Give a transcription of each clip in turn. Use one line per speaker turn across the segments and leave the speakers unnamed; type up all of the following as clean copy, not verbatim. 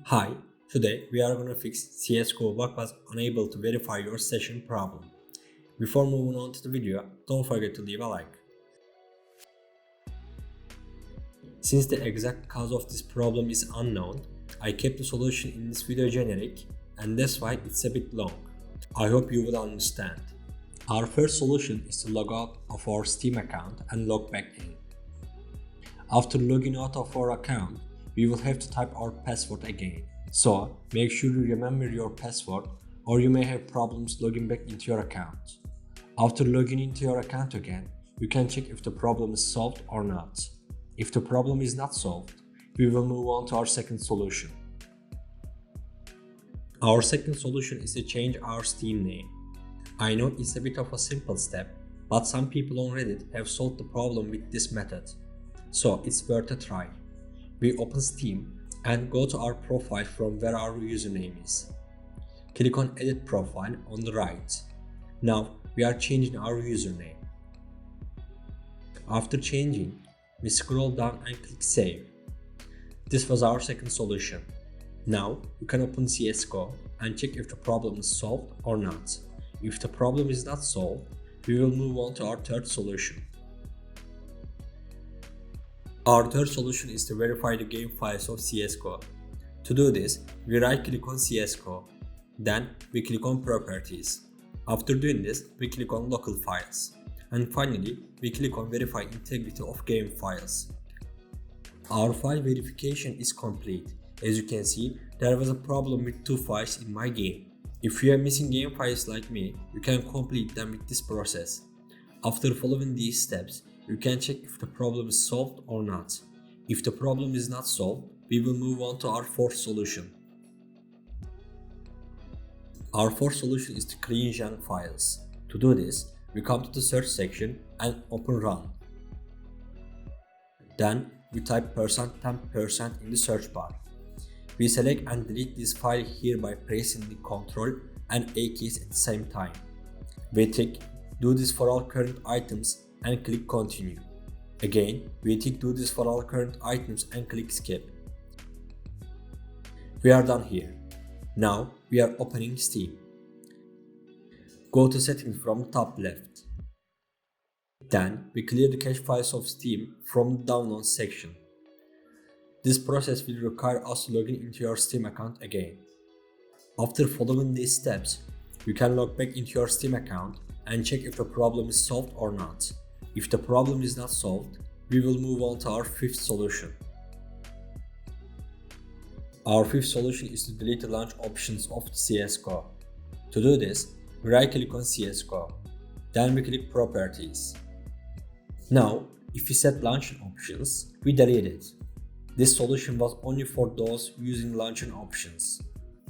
Hi, today we are gonna fix CSGO bug was unable to verify your session problem. Before moving on to the video, don't forget to leave a like. Since the exact cause of this problem is unknown, I kept the solution in this video generic and that's why it's a bit long. I hope you will understand. Our first solution is to log out of our Steam account and log back in. After logging out of our account, we will have to type our password again. So make sure you remember your password or you may have problems logging back into your account. After logging into your account again, you can check if the problem is solved or not. If the problem is not solved, we will move on to our second solution. Our second solution is to change our Steam name. I know it's a bit of a simple step, but some people on Reddit have solved the problem with this method. So it's worth a try. We open Steam and go to our profile from where our username is. Click on Edit Profile on the right. Now we are changing our username. After changing, we scroll down and click Save. This was our second solution. Now you can open CSGO and check if the problem is solved or not. If the problem is not solved, we will move on to our third solution. Our third solution is to verify the game files of CSGO. To do this, we right click on CSGO. Then we click on Properties. After doing this, we click on Local Files. And finally, we click on Verify Integrity of Game Files. Our file verification is complete. As you can see, there was a problem with two files in my game. If you are missing game files like me, you can complete them with this process. After following these steps, you can check if the problem is solved or not. If the problem is not solved, we will move on to our fourth solution. Our fourth solution is to clean junk files. To do this, we come to the search section and open run. Then we type %temp% in the search bar. We select and delete this file here by pressing the Ctrl and A keys at the same time. We tick do this for all current items and click continue. Again, we tick do this for all current items and click skip. We are done here. Now we are opening Steam. Go to settings from the top left. Then we clear the cache files of Steam from the download section. This process will require us to log into your Steam account again. After following these steps, you can log back into your Steam account and check if the problem is solved or not. If the problem is not solved, we will move on to our fifth solution. Our fifth solution is to delete the launch options of CSGO. To do this, we right click on CSGO. Then we click Properties. Now, if we set launching options, we delete it. This solution was only for those using launching options.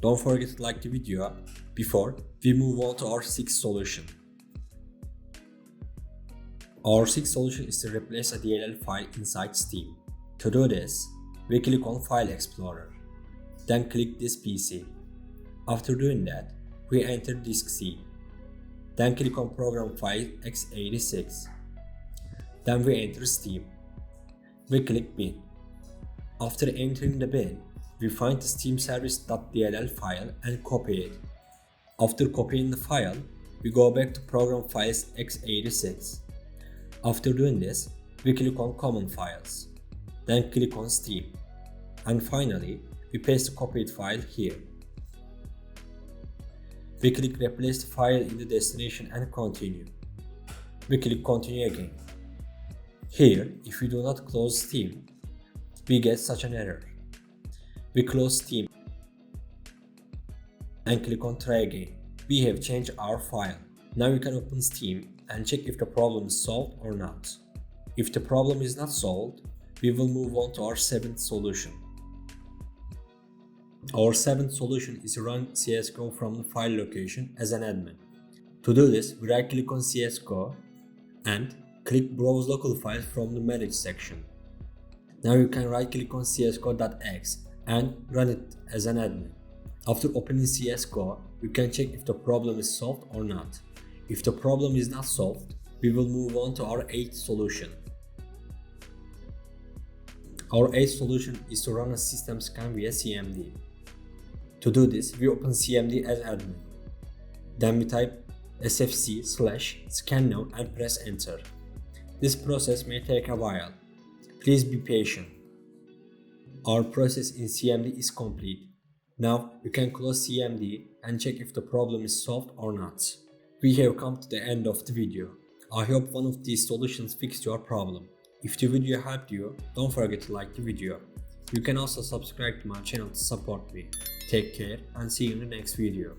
Don't forget to like the video before we move on to our sixth solution. Our sixth solution is to replace a DLL file inside Steam. To do this, we click on File Explorer. Then click this PC. After doing that, we enter disk C. Then click on Program File x86. Then we enter Steam. We click Bin. After entering the bin, we find the Steam service.dll file and copy it. After copying the file, we go back to Program Files x86. After doing this, we click on Common Files. Then click on Steam. And finally, we paste the copied file here. We click Replace the file in the destination and continue. We click Continue again. Here, if we do not close Steam, we get such an error. We close Steam and click on Try again. We have changed our file. Now we can open Steam and check if the problem is solved or not. If the problem is not solved, we will move on to our seventh solution. Our seventh solution is to run CSGO from the file location as an admin. To do this, we right click on CSGO and click Browse Local Files from the Manage section. Now you can right click on csgo.exe and run it as an admin. After opening CSGO, you can check if the problem is solved or not. If the problem is not solved, we will move on to our eighth solution. Our eighth solution is to run a system scan via CMD. To do this, we open CMD as admin. Then we type sfc/scan now and press enter. This process may take a while. Please be patient. Our process in CMD is complete. Now you can close CMD and check if the problem is solved or not. We have come to the end of the video. I hope one of these solutions fixed your problem. If the video helped you, don't forget to like the video. You can also subscribe to my channel to support me. Take care and see you in the next video.